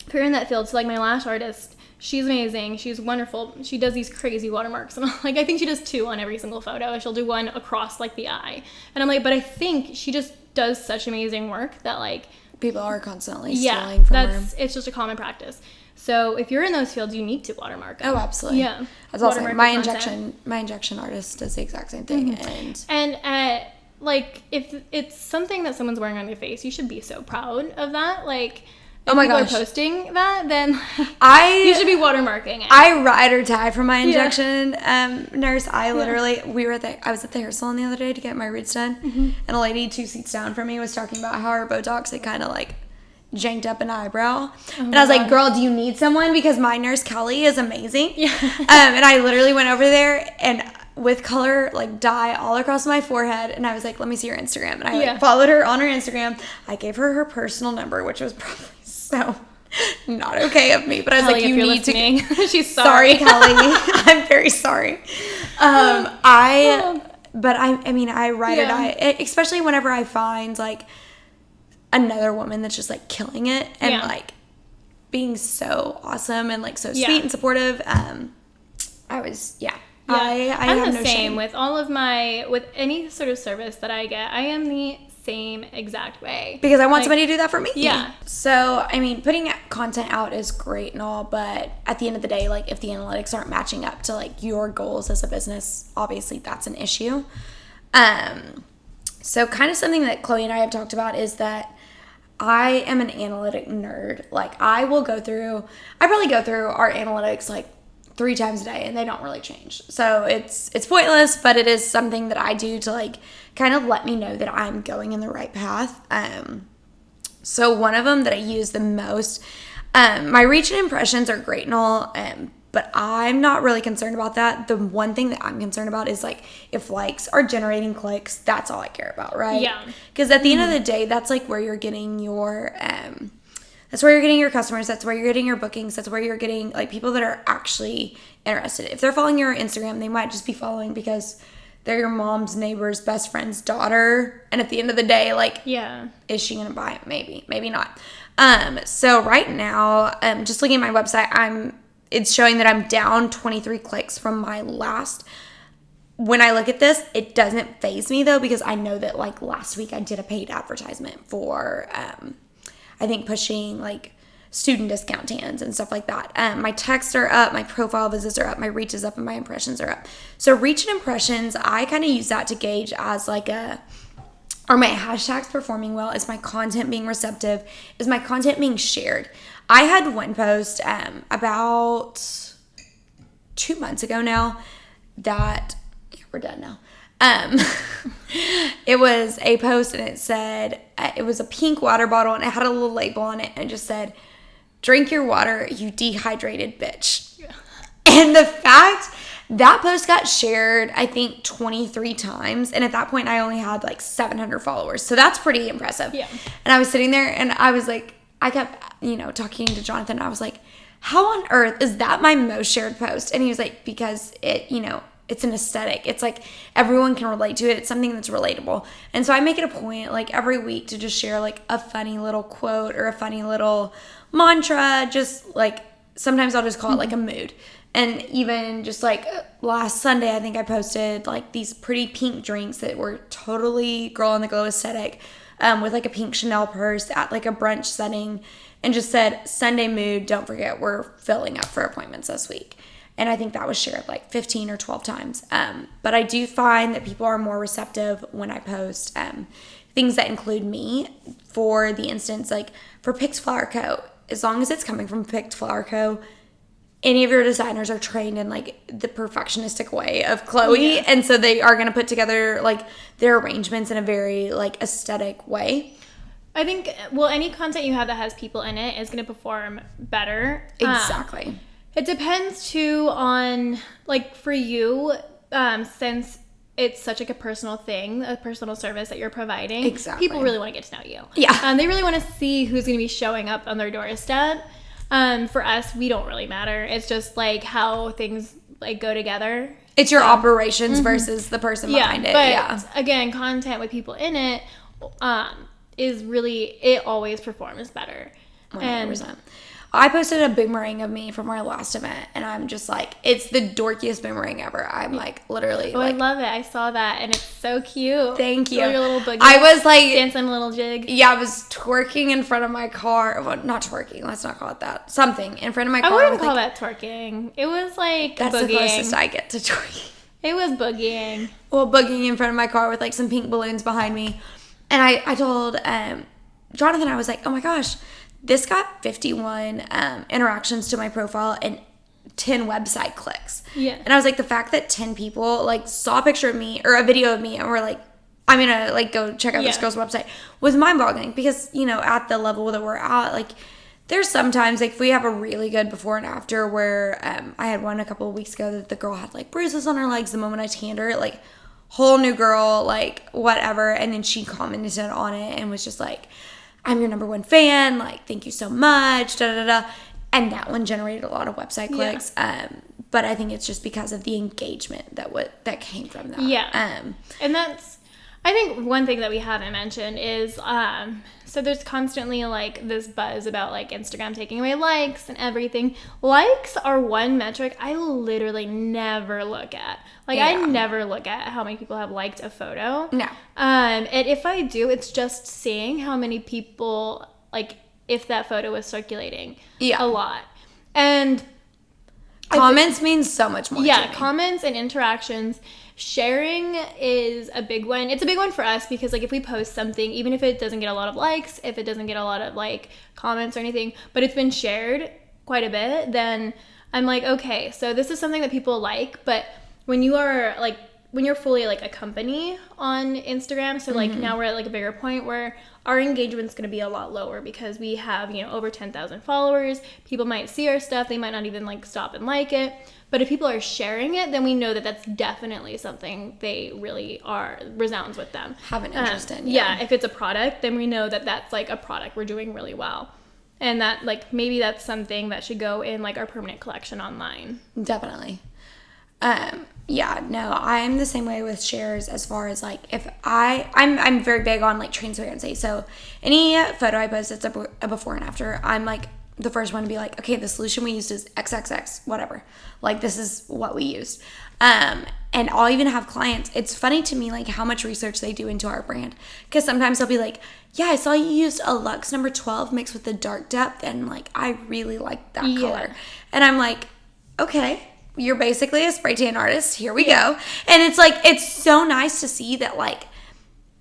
if you're in that field, so like my lash artist, she's amazing. She's wonderful. She does these crazy watermarks. And like, I think she does 2 on every single photo. She'll do one across like the eye. And I'm like, but I think she just does such amazing work that like people are constantly stealing from her. It's just a common practice. So if you're in those fields, you need to watermark them. Oh, absolutely. Yeah. That's awesome. My injection artist does the exact same thing. And like, if it's something that someone's wearing on your face, you should be so proud of that. Like, if people are posting that, then you should be watermarking it. I ride or die for my injection nurse. I literally, I was at the hair salon the other day to get my roots done, and a lady 2 seats down from me was talking about how her Botox had kind of like janked up an eyebrow. And I was like, girl, do you need someone? Because my nurse Kelly is amazing. And I literally went over there and with color like dye all across my forehead, and I was like, let me see your Instagram. And I like followed her on her Instagram. I gave her her personal number, which was probably so not okay of me, but I was Kelly, like, you need to she's sorry Kelly. I'm very sorry. I mean I ride or die, especially whenever I find like another woman that's just like killing it and like being so awesome and like so sweet and supportive. I'm the same with all of with any sort of service that I get. I am the same exact way because I want somebody to do that for me. Yeah. So I mean, putting content out is great and all, but at the end of the day, like if the analytics aren't matching up to like your goals as a business, obviously that's an issue. So kind of something that Chloe and I have talked about is that I am an analytic nerd. Like I probably go through our analytics like 3 times a day and they don't really change. So it's pointless, but it is something that I do to like kind of let me know that I'm going in the right path. So one of them that I use the most, my reach and impressions are great and all, but I'm not really concerned about that. The one thing that I'm concerned about is like if likes are generating clicks, that's all I care about, right? Yeah. Because at the end of the day, that's like where you're getting your that's where you're getting your customers. That's where you're getting your bookings. That's where you're getting like people that are actually interested. If they're following your Instagram, they might just be following because they're your mom's neighbor's best friend's daughter. And at the end of the day, like, is she going to buy it? Maybe, maybe not. So right now, just looking at my website, it's showing that I'm down 23 clicks from my last. When I look at this, it doesn't faze me though, because I know that like last week I did a paid advertisement for, I think pushing like student discount tans and stuff like that. My texts are up, my profile visits are up, my reach is up, and my impressions are up. So reach and impressions, I kind of use that to gauge as like are my hashtags performing well? Is my content being receptive? Is my content being shared? I had one post about 2 months ago now that, we're done now. It was a post and it said, it was a pink water bottle and it had a little label on it and it just said, drink your water, you dehydrated bitch. Yeah. And the fact that post got shared, I think 23 times. And at that point I only had like 700 followers. So that's pretty impressive. Yeah. And I was sitting there and I was like, I kept, talking to Jonathan. I was like, how on earth is that my most shared post? And he was like, because it, it's an aesthetic. It's like everyone can relate to it. It's something that's relatable. And so I make it a point like every week to just share like a funny little quote or a funny little mantra. Just like sometimes I'll just call it like a mood. And even just like last Sunday, I think I posted like these pretty pink drinks that were totally girl on the go aesthetic, with like a pink Chanel purse at like a brunch setting, and just said Sunday mood. Don't forget we're filling up for appointments this week. And I think that was shared like 15 or 12 times. But I do find that people are more receptive when I post things that include me. For the instance, like for Picked Flower Co., as long as it's coming from Picked Flower Co., any of your designers are trained in like the perfectionistic way of Chloé. Yeah. And so they are going to put together like their arrangements in a very like aesthetic way. I think, well, any content you have that has people in it is going to perform better. Exactly. It depends too on, like, for you, since it's such like a personal thing, a personal service that you're providing. Exactly. People really want to get to know you. Yeah. They really want to see who's going to be showing up on their doorstep. For us, we don't really matter. It's just like how things like go together. It's your operations versus the person behind it. But again, content with people in it is really, it always performs better. 100%. And I posted a boomerang of me from our last event, and I'm just like, it's the dorkiest boomerang ever. I'm like, literally. Oh, like, I love it. I saw that, and it's so cute. Thank you. Your little boogie. I was like dancing a little jig. Yeah, I was twerking in front of my car. Well, not twerking. Let's not call it that. Something in front of my car. I wouldn't call that twerking. It was like that's boogieing. The closest I get to twerking. It was boogieing. Well, boogieing in front of my car with like some pink balloons behind me, and I told Jonathan, I was like, oh my gosh. This got 51 interactions to my profile and 10 website clicks. Yeah. And I was like, the fact that 10 people like saw a picture of me or a video of me and were like, I'm gonna like go check out this girl's website was mind-boggling, because, you know, at the level that we're at, like there's sometimes like if we have a really good before and after where I had one a couple of weeks ago that the girl had like bruises on her legs the moment I tanned her, like whole new girl, like whatever. And then she commented on it and was just like, I'm your number one fan, like, thank you so much, da-da-da. And that one generated a lot of website clicks. Yeah. But I think it's just because of the engagement that came from that. Yeah. And that's, I think one thing that we haven't mentioned is, so there's constantly, like, this buzz about, like, Instagram taking away likes and everything. Likes are one metric I literally never look at. Like, I never look at how many people have liked a photo. No. And if I do, it's just seeing how many people, like, if that photo was circulating. Yeah. A lot. And comments mean so much more to me. Comments and interactions. Sharing is a big one. It's a big one for us because, like, if we post something, even if it doesn't get a lot of likes, if it doesn't get a lot of, like, comments or anything, but it's been shared quite a bit, then I'm like, okay, so this is something that people like. But when you are, like, when you're fully, like, a company on Instagram, so, like, now we're at, like, a bigger point where our engagement's going to be a lot lower because we have, you know, over 10,000 followers. People might see our stuff. They might not even, like, stop and like it. But if people are sharing it, then we know that that's definitely something they really resounds with them. Have an interest in. Yeah, if it's a product, then we know that that's, like, a product we're doing really well. And that, like, maybe that's something that should go in, like, our permanent collection online. Definitely. Yeah, no, I'm the same way with shares as far as, like, if I'm very big on, like, transparency. So any photo I post that's a before and after, I'm, like, the first one to be like, okay, the solution we used is XXX, whatever. Like, this is what we used. And I'll even have clients. It's funny to me, like, how much research they do into our brand. Because sometimes they'll be like, yeah, I saw you used a Luxe number 12 mixed with the dark depth. And, like, I really like that color. And I'm like, okay, you're basically a spray tan artist. Here we go. And it's, like, it's so nice to see that, like,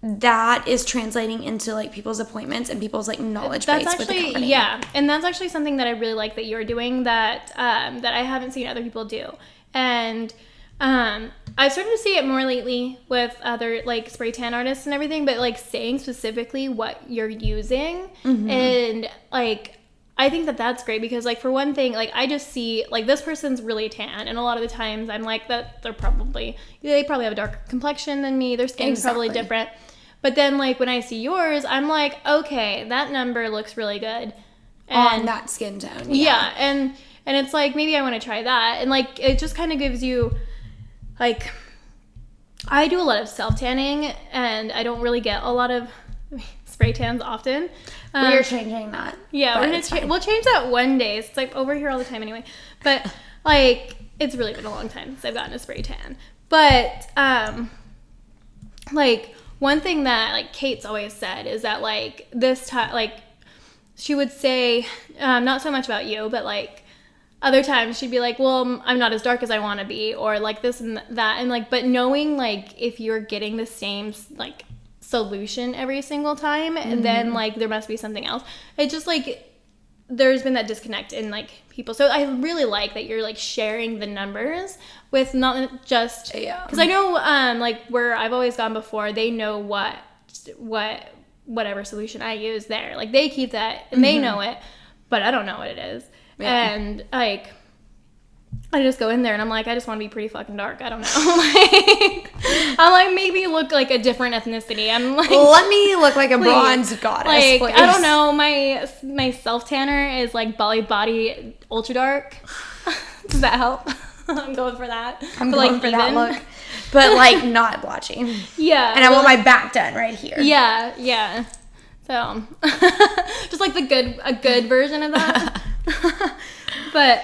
that is translating into, like, people's appointments and people's, like, knowledge base with the company. Yeah, and that's actually something that I really like that you're doing that that I haven't seen other people do. And I've started to see it more lately with other, like, spray tan artists and everything, but, like, saying specifically what you're using. And, like, I think that that's great because, like, for one thing, like, I just see, like, this person's really tan, and a lot of the times I'm like, that they probably have a darker complexion than me, their skin's probably different. But then, like, when I see yours, I'm like, okay, that number looks really good. And on that skin tone. Yeah, and it's like, maybe I want to try that. And, like, it just kind of gives you, like, I do a lot of self-tanning, and I don't really get a lot of spray tans often. We're changing that. Yeah, we'll change that one day. It's, like, over here all the time anyway. But, like, it's really been a long time since I've gotten a spray tan. But, like, one thing that, like, Kate's always said is that, like, this time, like, she would say, not so much about you, but, like, other times she'd be like, well, I'm not as dark as I want to be, or like this and that. And like, but knowing like if you're getting the same like solution every single time, and then like there must be something else. It just like, there's been that disconnect in like people. So I really like that you're like sharing the numbers with not just, because I know like where I've always gone before, they know whatever solution I use there. Like they keep that and they know it, but I don't know what it is. Yeah. And like I just go in there and I'm like, I just want to be pretty fucking dark. I don't know. Like, I'm like, maybe look like a different ethnicity. I'm like, let me look like a bronze goddess. Like, please. I don't know. My self tanner is like body ultra dark. Does that help? I'm going for that. I'm going for that look, but like not blotchy. Yeah. And I want my back done right here. Yeah, yeah. So, just like a good version of that. But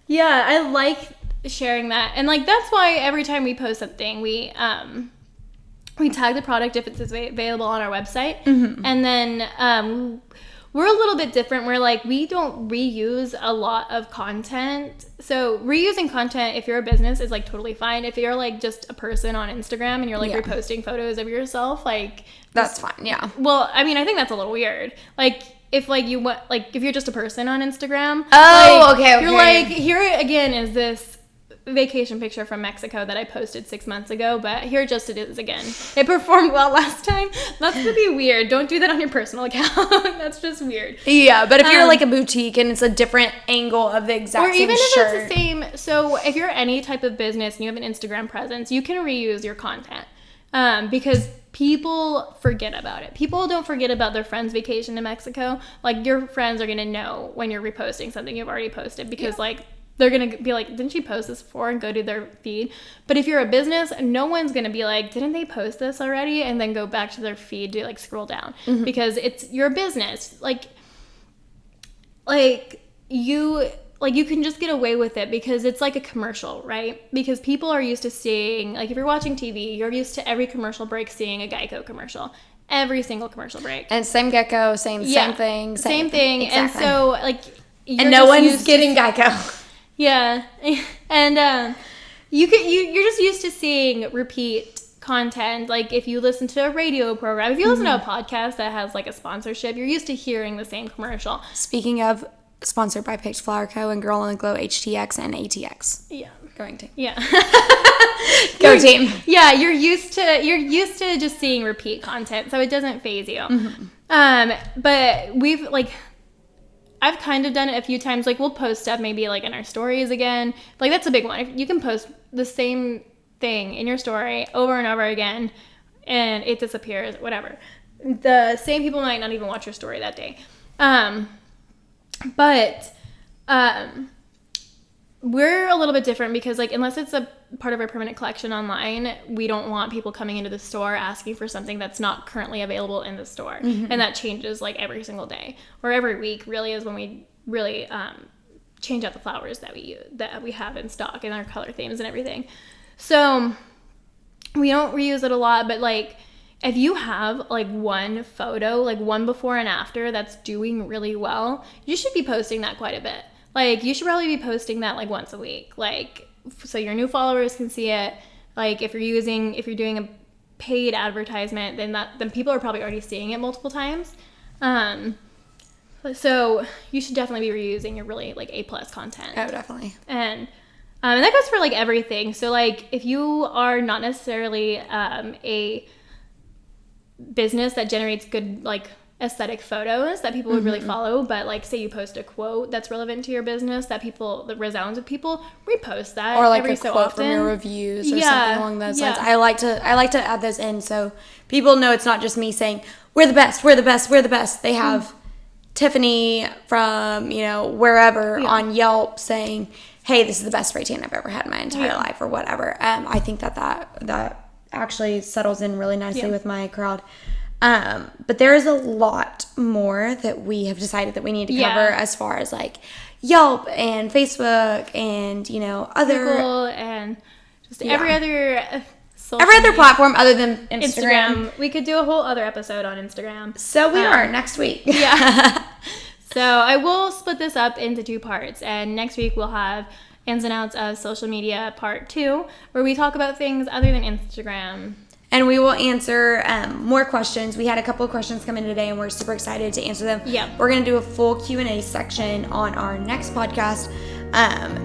yeah, I like sharing that, and like that's why every time we post something, we tag the product if it's available on our website, and then we're a little bit different. We're like, we don't reuse a lot of content. So reusing content, if you're a business, is like totally fine. If you're like just a person on Instagram and you're like reposting photos of yourself, like that's fine. Yeah. Well, I mean, I think that's a little weird. Like if like you want, like if you're just a person on Instagram. Oh, like, okay. You're like, here again is this vacation picture from Mexico that I posted 6 months ago, but here just it is again. It performed well last time. That's gonna be weird. Don't do that on your personal account. That's just weird. Yeah, but if you're like a boutique and it's a different angle of the exact same shirt. Or even if it's the same. So if you're any type of business and you have an Instagram presence, you can reuse your content because people forget about it. People don't forget about their friend's vacation to Mexico. Like your friends are gonna know when you're reposting something you've already posted because like they're going to be like, didn't she post this before, and go to their feed? But if you're a business, no one's going to be like, didn't they post this already? And then go back to their feed to like scroll down because it's your business. Like you can just get away with it because it's like a commercial, right? Because people are used to seeing, like if you're watching TV, you're used to every commercial break seeing a Geico commercial. Every single commercial break. And same gecko, same thing. Same thing. Exactly. And so like, and no one's getting Geico. Yeah, and you're just used to seeing repeat content. Like if you listen to a radio program, if you listen to a podcast that has like a sponsorship, you're used to hearing the same commercial. Speaking of, sponsored by Picked Flower Co. and Girl in the Glow HTX and ATX. Yeah, going to. Yeah, go team. Yeah, you're used to just seeing repeat content, so it doesn't faze you. But we've like. I've kind of done it a few times. Like, we'll post stuff maybe, like, in our stories again. Like, that's a big one. If you can post the same thing in your story over and over again, and it disappears, whatever. The same people might not even watch your story that day. But we're a little bit different because, like, unless it's a part of our permanent collection online, we don't want people coming into the store asking for something that's not currently available in the store. And that changes like every single day or every week really is when we really change out the flowers that we have in stock and our color themes and everything. So we don't reuse it a lot, but like if you have like one photo, like one before and after that's doing really well, you should be posting that quite a bit. Like you should probably be posting that like once a week. Like so your new followers can see it. Like if you're doing a paid advertisement, then people are probably already seeing it multiple times. So you should definitely be reusing your really like A+ content. Oh, definitely. And that goes for like everything. So like if you are not necessarily a business that generates good like aesthetic photos that people would really follow, but like say you post a quote that's relevant to your business that resounds with people, repost that or like every a so quote often. From your reviews or something along those lines. I like to add those in so people know it's not just me saying we're the best, we're the best, we're the best. They have Tiffany from wherever on Yelp saying, hey, this is the best spray tan I've ever had in my entire life or whatever. I think that actually settles in really nicely with my crowd. But there is a lot more that we have decided that we need to cover as far as like Yelp and Facebook and other Google and just every other platform other than Instagram. We could do a whole other episode on Instagram. So we are next week. So I will split this up into 2 parts, and next week we'll have ins and outs of social media part 2, where we talk about things other than Instagram. And we will answer more questions. We had a couple of questions come in today, and we're super excited to answer them. Yeah. We're going to do a full Q&A section on our next podcast.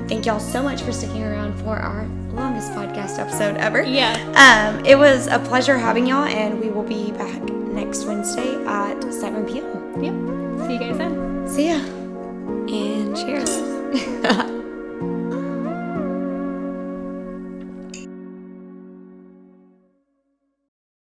Thank y'all so much for sticking around for our longest podcast episode ever. Yeah. It was a pleasure having y'all, and we will be back next Wednesday at 7 p.m. Yep. See you guys then. See ya. And cheers.